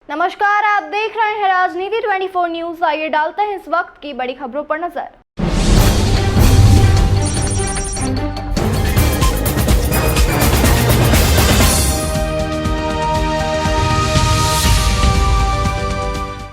नमस्कार, आप देख रहे हैं राजनीति 24 न्यूज। आइए डालते हैं इस वक्त की बड़ी खबरों पर नजर।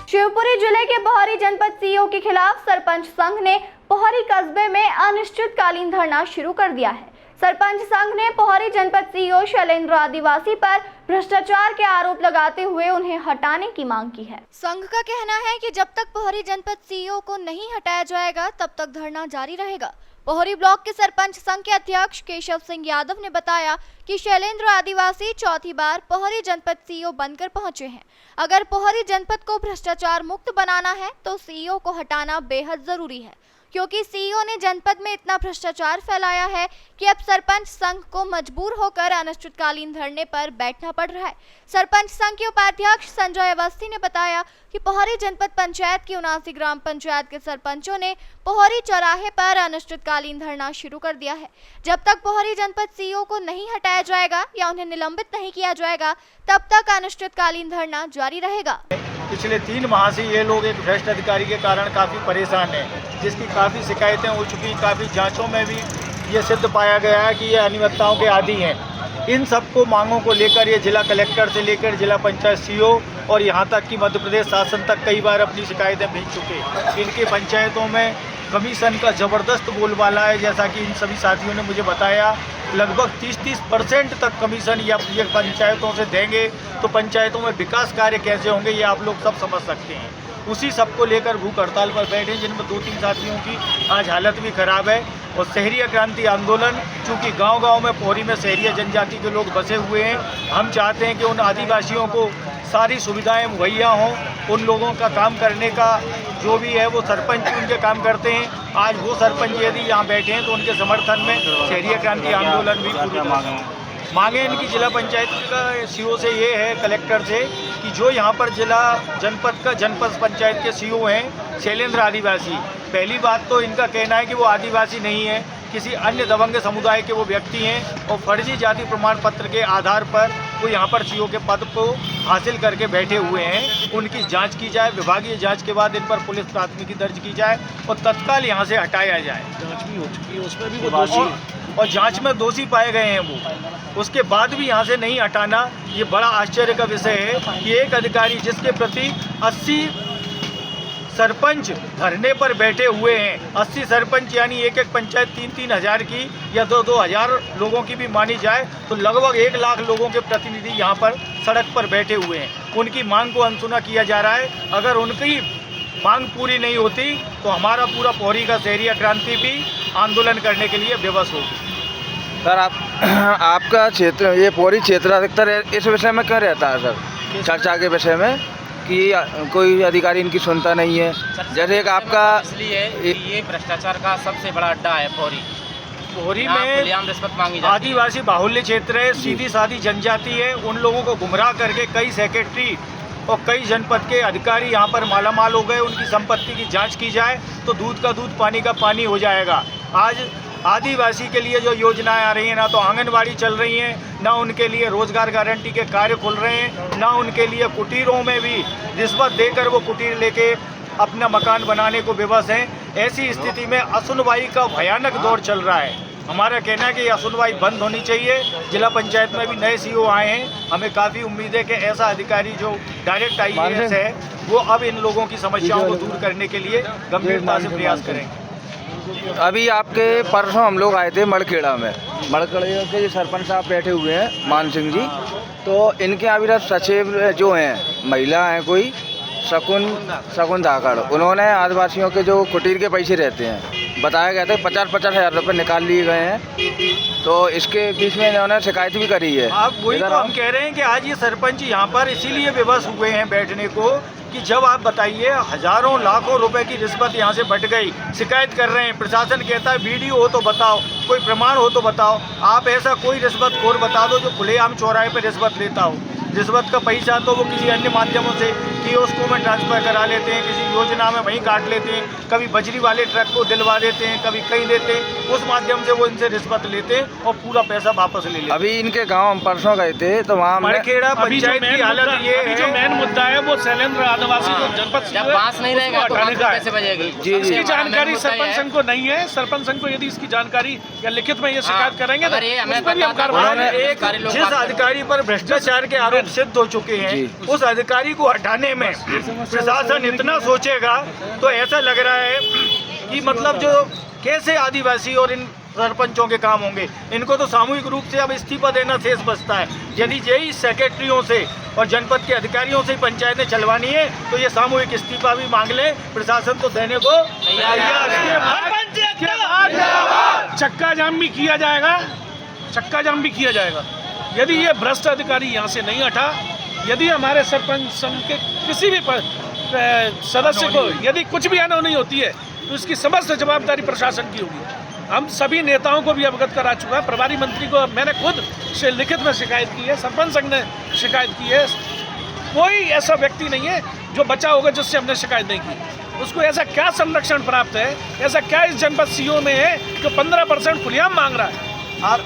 शिवपुरी जिले के पोहरी जनपद सीईओ के खिलाफ सरपंच संघ ने पोहरी कस्बे में अनिश्चितकालीन धरना शुरू कर दिया है। सरपंच संघ ने पोहरी जनपद सीईओ शैलेंद्र आदिवासी पर भ्रष्टाचार के आरोप लगाते हुए उन्हें हटाने की मांग की है। संघ का कहना है कि जब तक पोहरी जनपद सीईओ को नहीं हटाया जाएगा तब तक धरना जारी रहेगा। पोहरी ब्लॉक के सरपंच संघ के अध्यक्ष केशव सिंह यादव ने बताया कि शैलेंद्र आदिवासी चौथी बार पोहरी जनपद सीईओ बनकर पहुंचे हैं। अगर पोहरी जनपद को भ्रष्टाचार मुक्त बनाना है तो सीईओ को हटाना बेहद जरूरी है, क्योंकि सीईओ ने जनपद में इतना भ्रष्टाचार फैलाया है कि अब सरपंच संघ को मजबूर होकर अनिश्चितकालीन धरने पर बैठना पड़ रहा है। सरपंच संघ के उपाध्यक्ष संजय अवस्थी ने बताया कि पोहरी जनपद पंचायत की 79 ग्राम पंचायत के सरपंचों ने पोहरी चौराहे पर अनिश्चितकालीन धरना शुरू कर दिया है। जब तक पोहरी जनपद सीईओ को नहीं हटाया जाएगा या उन्हें निलंबित नहीं किया जाएगा तब तक अनिश्चितकालीन धरना जारी रहेगा। पिछले 3 माह से ये लोग एक भ्रष्ट अधिकारी के कारण काफ़ी परेशान हैं, जिसकी काफ़ी शिकायतें हो चुकी। काफ़ी जांचों में भी ये सिद्ध पाया गया है कि ये अनियमितताओं के आदी हैं। इन सबको मांगों को लेकर ये जिला कलेक्टर से लेकर जिला पंचायत सीईओ और यहाँ तक कि मध्य प्रदेश शासन तक कई बार अपनी शिकायतें भेज चुके। इनके पंचायतों में कमीशन का ज़बरदस्त बोलबाला है। जैसा कि इन सभी साथियों ने मुझे बताया, लगभग 30% तक कमीशन या ये पंचायतों से देंगे तो पंचायतों में विकास कार्य कैसे होंगे ये आप लोग सब समझ सकते हैं। उसी सबको लेकर भूख हड़ताल पर बैठे, जिनमें 2-3 साथियों की आज हालत भी खराब है। और शहरी क्रांति आंदोलन, चूँकि गांव-गांव में पोहरी में शहरी जनजाति के लोग बसे हुए हैं, हम चाहते हैं कि उन आदिवासियों को सारी सुविधाएं मुहैया हों। उन लोगों का काम करने का जो भी है वो सरपंच उनके काम करते हैं। आज वो सरपंच यदि यहाँ बैठे हैं तो उनके समर्थन में शहरी क्रांति आंदोलन भी पूरी मांगे इनकी जिला पंचायत का सीईओ से ये है, कलेक्टर से, कि जो यहाँ पर जनपद पंचायत के सीईओ हैं शैलेंद्र आदिवासी, पहली बात तो इनका कहना है कि वो आदिवासी नहीं है, किसी अन्य दबंग समुदाय के वो व्यक्ति हैं और फर्जी जाति प्रमाण पत्र के आधार पर वो यहाँ पर सीईओ के पद को हासिल करके बैठे हुए हैं। उनकी जांच की जाए, विभागीय जांच के बाद इन पर पुलिस प्राथमिकी दर्ज की जाए और तत्काल यहाँ से हटाया जाए। जांच भी हो चुकी है, उसमें भी वो दोषी और जांच में दोषी पाए गए हैं वो, उसके बाद भी यहाँ से नहीं हटाना ये बड़ा आश्चर्य का विषय है कि एक अधिकारी जिसके प्रति 80 सरपंच धरने पर बैठे हुए हैं, 80 सरपंच यानी एक पंचायत 3-3 हज़ार की या 2-2 हज़ार लोगों की भी मानी जाए तो लगभग 1 लाख लोगों के प्रतिनिधि यहाँ पर सड़क पर बैठे हुए हैं। उनकी मांग को अनसुना किया जा रहा है। अगर उनकी मांग पूरी नहीं होती तो हमारा पूरा पोहरी का शहरी क्रांति भी आंदोलन करने के लिए विवश होगी। सर, आपका क्षेत्र ये पोहरी क्षेत्र अधिकतर इस विषय में क्यों रहता है सर, चर्चा के विषय में कि कोई अधिकारी इनकी सुनता नहीं है? जैसे एक आपका इसलिए ये भ्रष्टाचार का सबसे बड़ा अड्डा है पोहरी में रिश्वत मांगी जाती है। आदिवासी बाहुल्य क्षेत्र है, सीधी सादी जनजाति है। उन लोगों को गुमराह करके कई सेक्रेटरी और कई जनपद के अधिकारी यहाँ पर मालामाल हो गए। उनकी संपत्ति की जांच की जाए तो दूध का दूध पानी का पानी हो जाएगा। आज आदिवासी के लिए जो योजनाएं आ रही हैं, ना तो आंगनबाड़ी चल रही हैं, ना उनके लिए रोजगार गारंटी के कार्य खुल रहे हैं, ना उनके लिए कुटीरों में भी रिश्वत देकर वो कुटीर लेके अपना मकान बनाने को विवश हैं। ऐसी स्थिति में असुनवाई का भयानक दौर चल रहा है। हमारा कहना है कि असुनवाई बंद होनी चाहिए। जिला पंचायत में भी नए सीईओ आए हैं, हमें काफ़ी उम्मीद है कि ऐसा अधिकारी जो डायरेक्ट IAS है वो अब इन लोगों की समस्याओं को दूर करने के लिए गंभीरता से प्रयास करेंगे। अभी आपके परसों हम लोग आए थे मड़खेड़ा में, मड़खेड़ा के सरपंच साहब बैठे हुए हैं मान सिंह जी, तो इनके अभी सचिव जो हैं महिला हैं कोई शकुन धाकड़, उन्होंने आदिवासियों के जो कुटीर के पैसे रहते हैं बताया गया था 50-50 हज़ार रुपये निकाल लिए गए हैं। तो इसके बीच में इन्होंने शिकायत भी करी है। आप वही तो हम कह रहे हैं कि आज ये सरपंच यहाँ पर इसीलिए विवश हुए हैं बैठने को कि जब आप बताइए हज़ारों लाखों रुपए की रिश्वत यहाँ से बट गई, शिकायत कर रहे हैं, प्रशासन कहता है वीडियो हो तो बताओ, कोई प्रमाण हो तो बताओ। आप ऐसा कोई रिश्वतखोर बता दो जो खुलेआम चौराहे पर रिश्वत लेता हो। रिश्वत का पैसा तो वो किसी अन्य माध्यमों से कियोस्कों में ट्रांसफ़र करा लेते हैं, किसी योजना में वहीं काट लेते हैं, कभी बजरी वाले ट्रक को दिलवा देते हैं, कभी कहीं देते हैं, उस माध्यम से वो इनसे रिश्वत लेते हैं और पूरा पैसा वापस ले लेते हैं। अभी इनके गांव हम परसों गए थे तो वहाँ हमने मड़खेड़ा पंचायत की हालत ये है, जो मेन मुद्दा है वो शैलेंद्र आदिवासी जो जनपद जब पास नहीं रहेगा तो हटाने का है। कैसे बजेगी? जी, जी। इसकी जानकारी मुद्दा ये सरपंच है। संघ को नहीं है। सरपंच संघ को यदि इसकी जानकारी या लिखित में ये शिकायत करेंगे अगर ये हमें उस पर भी हम पता था, कार्रवाई उन्होंने करेंगे। एक अधिकारी लोग जिस बात करते अधिकारी पर भ्रष्टाचार के आरोप सिद्ध हो चुके हैं, जी। उस अधिकारी को हटाने में प्रशासन इतना सोचेगा तो ऐसा लग रहा है कि मतलब जो कैसे आदिवासी और इन सरपंचों के काम होंगे। इनको तो सामूहिक रूप से अब इस्तीफा देना शेष बचता है। यदि यही सेक्रेटरियों से और जनपद के अधिकारियों से पंचायतें चलवानी है तो ये सामूहिक इस्तीफा भी मांग ले, प्रशासन तो देने को तैयार है। चक्का जाम भी किया जाएगा, चक्का जाम भी किया जाएगा यदि ये भ्रष्ट अधिकारी यहाँ से नहीं हटा। यदि हमारे सरपंच संघ के किसी भी सदस्य को यदि कुछ भी अनहोनी होती है तो इसकी समस्त जवाबदारी प्रशासन की होगी। हम सभी नेताओं को भी अवगत करा चुका है। प्रभारी मंत्री को मैंने खुद से लिखित में शिकायत की है, सरपंच संघ ने शिकायत की है। कोई ऐसा व्यक्ति नहीं है जो बचा होगा जिससे हमने शिकायत नहीं की। उसको ऐसा क्या संरक्षण प्राप्त है, ऐसा क्या इस जनपद सीओ में है जो 15% खुलेआम मांग रहा है। आप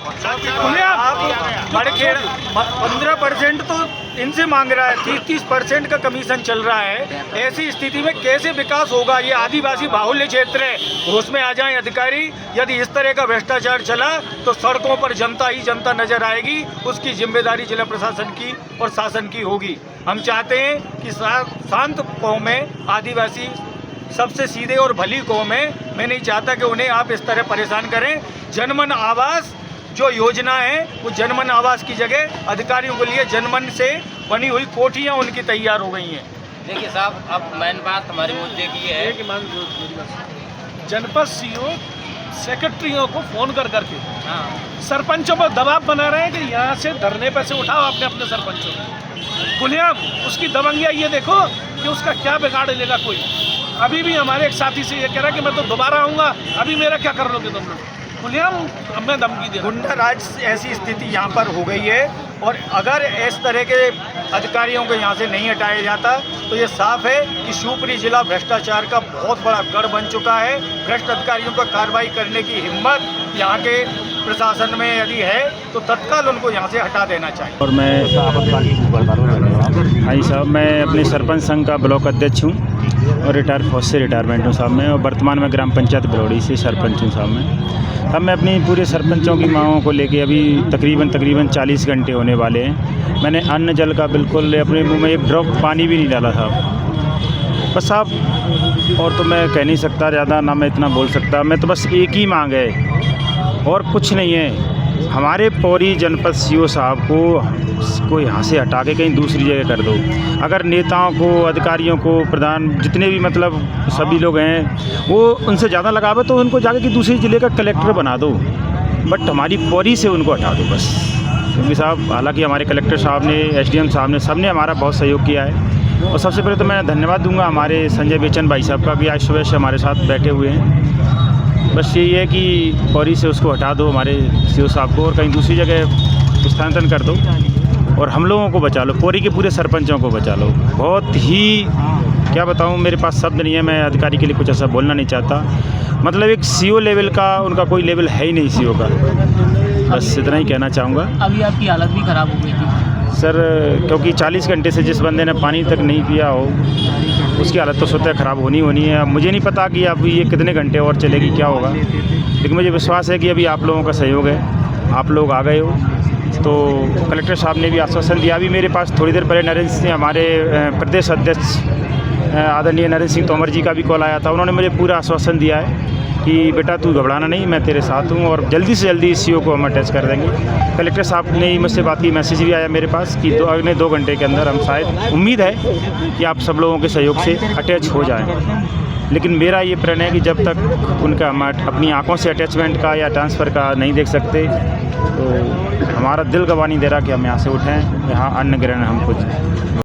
15% तो इनसे मांग रहा है, 30% का कमीशन चल रहा है। ऐसी स्थिति में कैसे विकास होगा? ये आदिवासी बाहुल्य क्षेत्र है, होश में आ जाएं अधिकारी। यदि इस तरह का भ्रष्टाचार चला तो सड़कों पर जनता ही जनता नजर आएगी। उसकी जिम्मेदारी जिला प्रशासन की और शासन की होगी। हम चाहते हैं कि शांत कौम में आदिवासी सबसे सीधे और भली कौम है। मैं नहीं चाहता कि उन्हें आप इस तरह परेशान करें। जनमन आवास जो योजना है वो जनमन आवास की जगह अधिकारियों के लिए जनमन से बनी हुई कोठियाँ उनकी तैयार हो गई हैं। देखिए साहब, अब मेन बात हमारे मुद्दे की है। जनपद सीओ सेक्रेटरियों को फोन कर करके हाँ, सरपंचों पर दबाव बना रहे हैं कि यहाँ से धरने पे से उठाओ अपने अपने सरपंचों को। खुलेआम उसकी दबंगिया ये देखो कि उसका क्या बिगाड़ लेगा कोई। अभी भी हमारे एक साथी से ये कह रहा है कि मैं तो दोबारा आऊँगा, अभी मेरा क्या कर लोगे तुम लोग। खुलेआम हमें धमकी दे। गुंडा राज ऐसी स्थिति यहाँ पर हो गई है और अगर इस तरह के अधिकारियों को यहाँ से नहीं हटाया जाता तो ये साफ है कि शिवपुरी जिला भ्रष्टाचार का बहुत बड़ा गढ़ बन चुका है। भ्रष्ट अधिकारियों पर कार्रवाई करने की हिम्मत यहाँ के प्रशासन में यदि है तो तत्काल उनको यहाँ से हटा देना चाहिए। और मैं हाँ जी साहब, मैं अपने सरपंच संघ का ब्लॉक अध्यक्ष हूँ और रिटायर फौज से रिटायरमेंट हूँ साहब मैं, और वर्तमान में ग्राम पंचायत बलौड़ी से सरपंच हूँ साहब मैं। अब मैं अपनी पूरे सरपंचों की मांगों को लेके अभी तकरीबन 40 घंटे होने वाले हैं। मैंने अन्न जल का बिल्कुल अपने मुंह में एक ड्रॉप पानी भी नहीं डाला साहब। बस साहब और तो मैं कह नहीं सकता ज़्यादा, ना मैं इतना बोल सकता। मैं तो बस एक ही मांग है और कुछ नहीं है। हमारे पौरी जनपद सीओ साहब को यहाँ से हटा के कहीं दूसरी जगह कर दो। अगर नेताओं को, अधिकारियों को, प्रधान जितने भी मतलब सभी लोग हैं वो उनसे ज़्यादा लगावे तो उनको जाके कि दूसरे ज़िले का कलेक्टर बना दो, बट हमारी पौरी से उनको हटा दो बस। क्योंकि साहब हालांकि हमारे कलेक्टर साहब ने, एसडीएम साहब ने, सबने हमारा बहुत सहयोग किया है। और सबसे पहले तो मैं धन्यवाद दूंगा हमारे संजय बेचन भाई साहब का, भी आज सुबह से हमारे साथ बैठे हुए हैं। बस यही है कि पौरी से उसको हटा दो हमारे सीओ साहब को और कहीं दूसरी जगह स्थानांतरण कर दो और हम लोगों को बचा लो, पौरी के पूरे सरपंचों को बचा लो। बहुत ही क्या बताऊं, मेरे पास शब्द नहीं है, मैं अधिकारी के लिए कुछ ऐसा बोलना नहीं चाहता। मतलब एक सीओ लेवल का उनका कोई लेवल है ही नहीं सीओ का, बस इतना ही कहना चाहूँगा। अभी आपकी हालत भी ख़राब हो गई थी सर, क्योंकि 40 घंटे से जिस बंदे ने पानी तक नहीं पिया हो उसकी हालत तो स्वतः ख़राब होनी है। अब मुझे नहीं पता कि अब ये कितने घंटे और चलेगी, क्या होगा, लेकिन मुझे विश्वास है कि अभी आप लोगों का सहयोग है, आप लोग आ गए हो। तो कलेक्टर साहब ने भी आश्वासन दिया। अभी मेरे पास थोड़ी देर पहले नरेंद्र सिंह, हमारे प्रदेश अध्यक्ष आदरणीय नरेंद्र सिंह तोमर जी का भी कॉल आया था। उन्होंने मुझे पूरा आश्वासन दिया है कि बेटा तू घबराना नहीं, मैं तेरे साथ हूँ और जल्दी से जल्दी सीओ को हम अटैच कर देंगे। कलेक्टर साहब ने मुझसे बात की, मैसेज भी आया मेरे पास कि अगले 2 घंटे के अंदर हम शायद, उम्मीद है कि आप सब लोगों के सहयोग से अटैच हो जाएँ। लेकिन मेरा ये प्रण है कि जब तक उनका हम अपनी आंखों से अटैचमेंट का या ट्रांसफ़र का नहीं देख सकते तो हमारा दिल गवाह नहीं दे रहा कि हम यहाँ से उठें, यहाँ अन्न ग्रहण हम कुछ